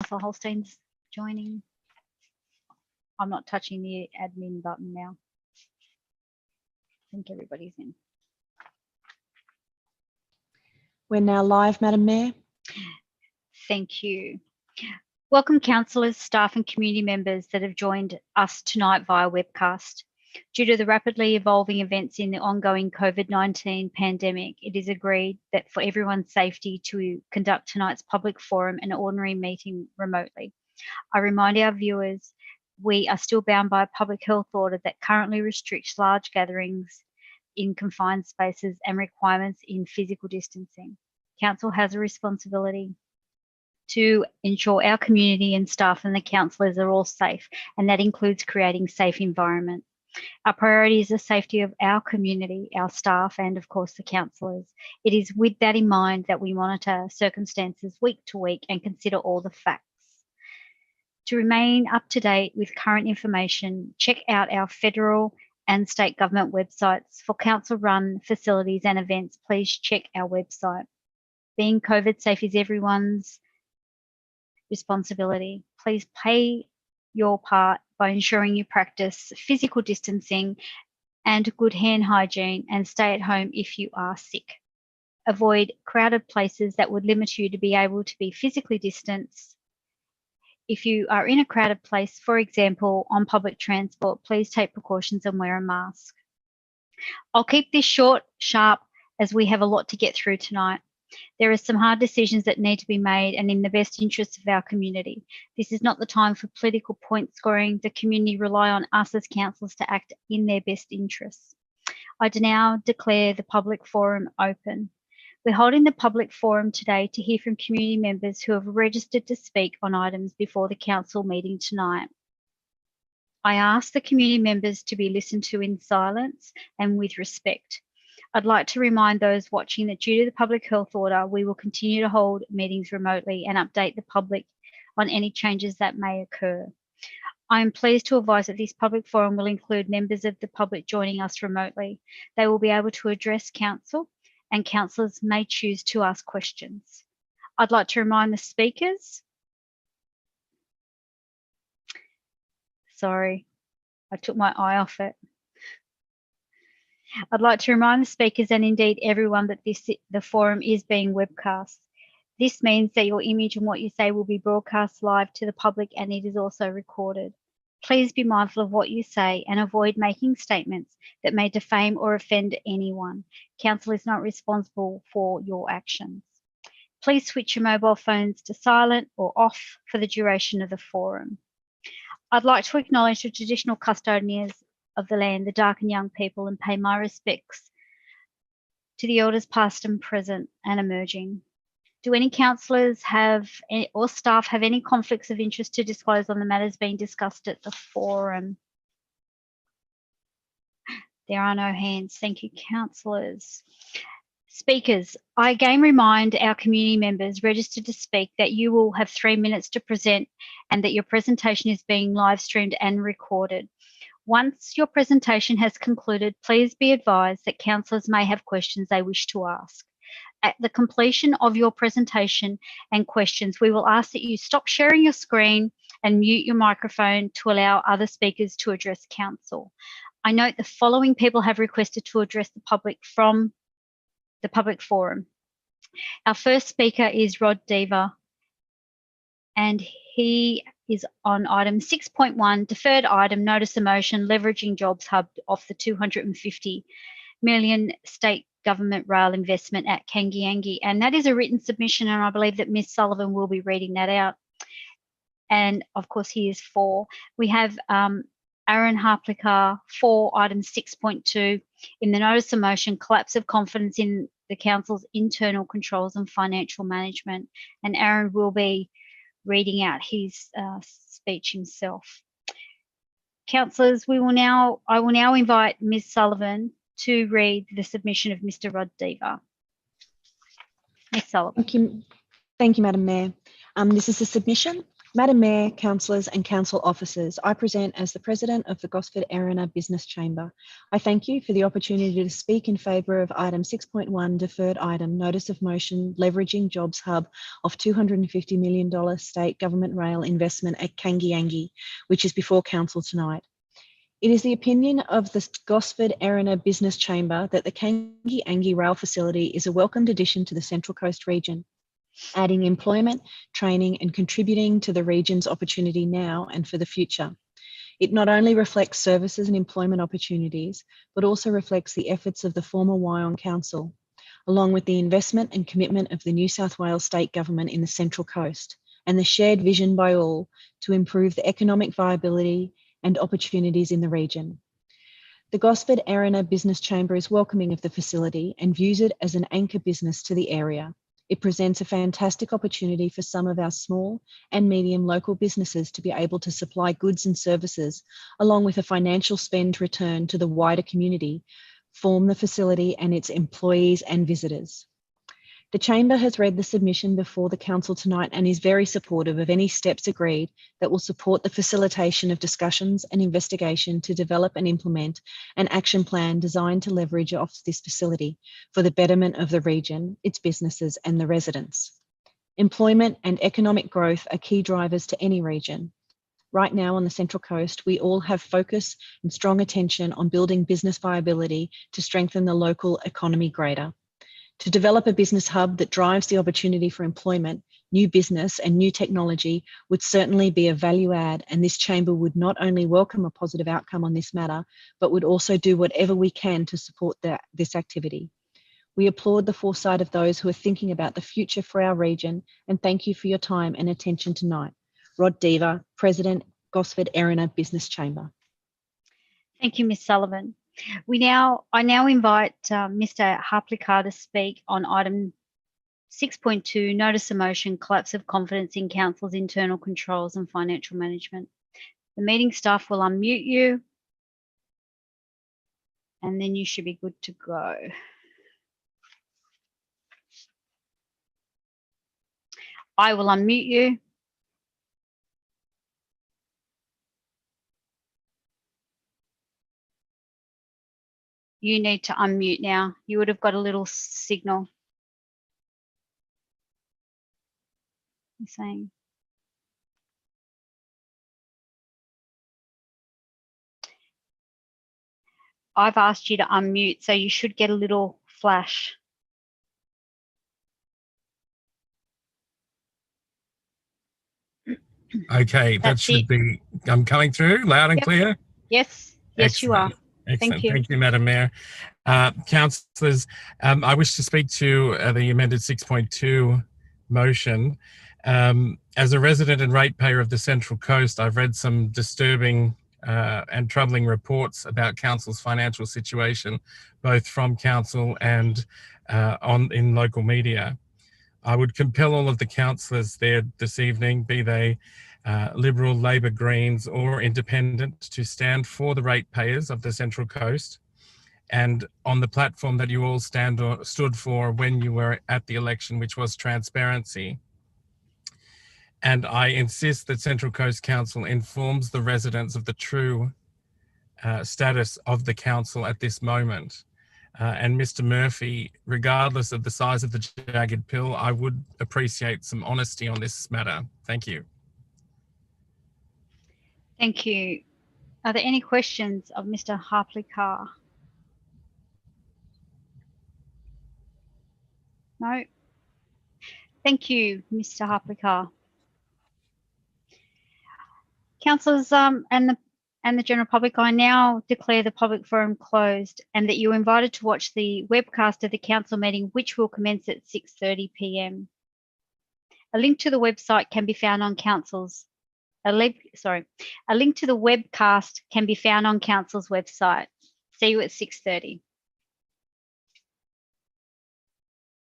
Councillor Holstein's joining. I'm not touching the admin button now. I think everybody's in. We're now live, Madam Mayor. Thank you. Welcome councillors, staff and community members that have joined us tonight via webcast. Due to the rapidly evolving events in the ongoing COVID-19 pandemic, it is agreed that for everyone's safety to conduct tonight's public forum and ordinary meeting remotely. I remind our viewers we are still bound by a public health order that currently restricts large gatherings in confined spaces and requirements in physical distancing. Council has a responsibility to ensure our community and staff and the councillors are all safe, and that includes creating safe environment. Our priority is the safety of our community, our staff, and of course the councillors. It is with that in mind that we monitor circumstances week to week and consider all the facts. To remain up to date with current information, check out our federal and state government websites. For council-run facilities and events, please check our website. Being COVID safe is everyone's responsibility. Please play your part by ensuring you practice physical distancing and good hand hygiene, and stay at home if you are sick. Avoid crowded places that would limit you to be able to be physically distanced. If you are in a crowded place, for example, on public transport, please take precautions and wear a mask. I'll keep this short, sharp, as we have a lot to get through tonight. There are some hard decisions that need to be made and in the best interests of our community. This is not the time for political point scoring. The community rely on us as councillors to act in their best interests. I now declare the public forum open. We're holding the public forum today to hear from community members who have registered to speak on items before the council meeting tonight. I ask the community members to be listened to in silence and with respect. I'd like to remind those watching that due to the public health order, we will continue to hold meetings remotely and update the public on any changes that may occur. I am pleased to advise that this public forum will include members of the public joining us remotely. They will be able to address council, and councillors may choose to ask questions. I'd like to remind the speakers. Sorry, I took my eye off it. I'd like to remind the speakers and indeed everyone that the forum is being webcast. This means that your image and what you say will be broadcast live to the public, and it is also recorded. Please be mindful of what you say and avoid making statements that may defame or offend anyone. Council is not responsible for your actions. Please switch your mobile phones to silent or off for the duration of the forum. I'd like to acknowledge the traditional custodians of the land, the Dark and Young people, and pay my respects to the elders past and present and emerging. Do any councillors or staff have any conflicts of interest to disclose on the matters being discussed at the forum? There are no hands. Thank you, councillors. Speakers, I again remind our community members registered to speak that you will have 3 minutes to present and that your presentation is being live streamed and recorded. Once your presentation has concluded, please be advised that councillors may have questions they wish to ask. At the completion of your presentation and questions, we will ask that you stop sharing your screen and mute your microphone to allow other speakers to address council. I note the following people have requested to address the public from the public forum. Our first speaker is Rod Deaver, and he is on item 6.1, deferred item, notice of motion, leveraging jobs hub off the 250 million state government rail investment at Kangiangi. And that is a written submission, and I believe that Ms. Sullivan will be reading that out. And of course, he is for. We have Aaron Harplicar for item 6.2, in the notice of motion, collapse of confidence in the council's internal controls and financial management. And Aaron will be reading out his speech himself. Councillors, I will now invite Ms. Sullivan to read the submission of Mr. Rod Deaver. Ms. Sullivan. Thank you, Madam Mayor. This is a submission Madam Mayor, councillors and council officers, I present as the President of the Gosford Erina Business Chamber. I thank you for the opportunity to speak in favour of item 6.1 deferred item, notice of motion, leveraging jobs hub of $250 million state government rail investment at Kangiangi, which is before council tonight. It is the opinion of the Gosford Erina Business Chamber that the Kangiangi rail facility is a welcomed addition to the Central Coast region, adding employment, training and contributing to the region's opportunity now and for the future. It not only reflects services and employment opportunities, but also reflects the efforts of the former Wyong Council, along with the investment and commitment of the New South Wales State Government in the Central Coast, and the shared vision by all to improve the economic viability and opportunities in the region. The Gosford Erina Business Chamber is welcoming of the facility and views it as an anchor business to the area. It presents a fantastic opportunity for some of our small and medium local businesses to be able to supply goods and services, along with a financial spend return to the wider community, form the facility and its employees and visitors. The Chamber has read the submission before the Council tonight and is very supportive of any steps agreed that will support the facilitation of discussions and investigation to develop and implement an action plan designed to leverage off this facility for the betterment of the region, its businesses and the residents. Employment and economic growth are key drivers to any region. Right now on the Central Coast, we all have focus and strong attention on building business viability to strengthen the local economy greater. To develop a business hub that drives the opportunity for employment, new business and new technology would certainly be a value add, and this chamber would not only welcome a positive outcome on this matter, but would also do whatever we can to support this activity. We applaud the foresight of those who are thinking about the future for our region, and thank you for your time and attention tonight. Rod Deaver, President, Gosford Erina Business Chamber. Thank you, Ms. Sullivan. I now invite Mr. Harplikar to speak on item 6.2, notice of motion, collapse of confidence in council's internal controls and financial management. The meeting staff will unmute you, and then you should be good to go. I will unmute you. You need to unmute now. You would have got a little signal. I'm saying. I've asked you to unmute, so you should get a little flash. Okay, that should be, I'm coming through loud and clear? Yes, yes, you are. Excellent. Thank you, Madam Mayor. Councillors, I wish to speak to the amended 6.2 motion. As a resident and ratepayer of the Central Coast, I've read some disturbing and troubling reports about council's financial situation, both from council and in local media. I would compel all of the councillors there this evening, be they Liberal, Labor, Greens or Independent, to stand for the ratepayers of the Central Coast and on the platform that you all stood for when you were at the election, which was transparency. And I insist that Central Coast Council informs the residents of the true status of the council at this moment. And Mr. Murphy, regardless of the size of the jagged pill, I would appreciate some honesty on this matter. Thank you. Thank you. Are there any questions of Mr. Harplikar? No. Thank you, Mr. Harplikar. Councillors and the general public, I now declare the public forum closed and that you're invited to watch the webcast of the council meeting, which will commence at 6:30 p.m. A link to the website can be found on council's a link to the webcast can be found on council's website. See you at 6:30.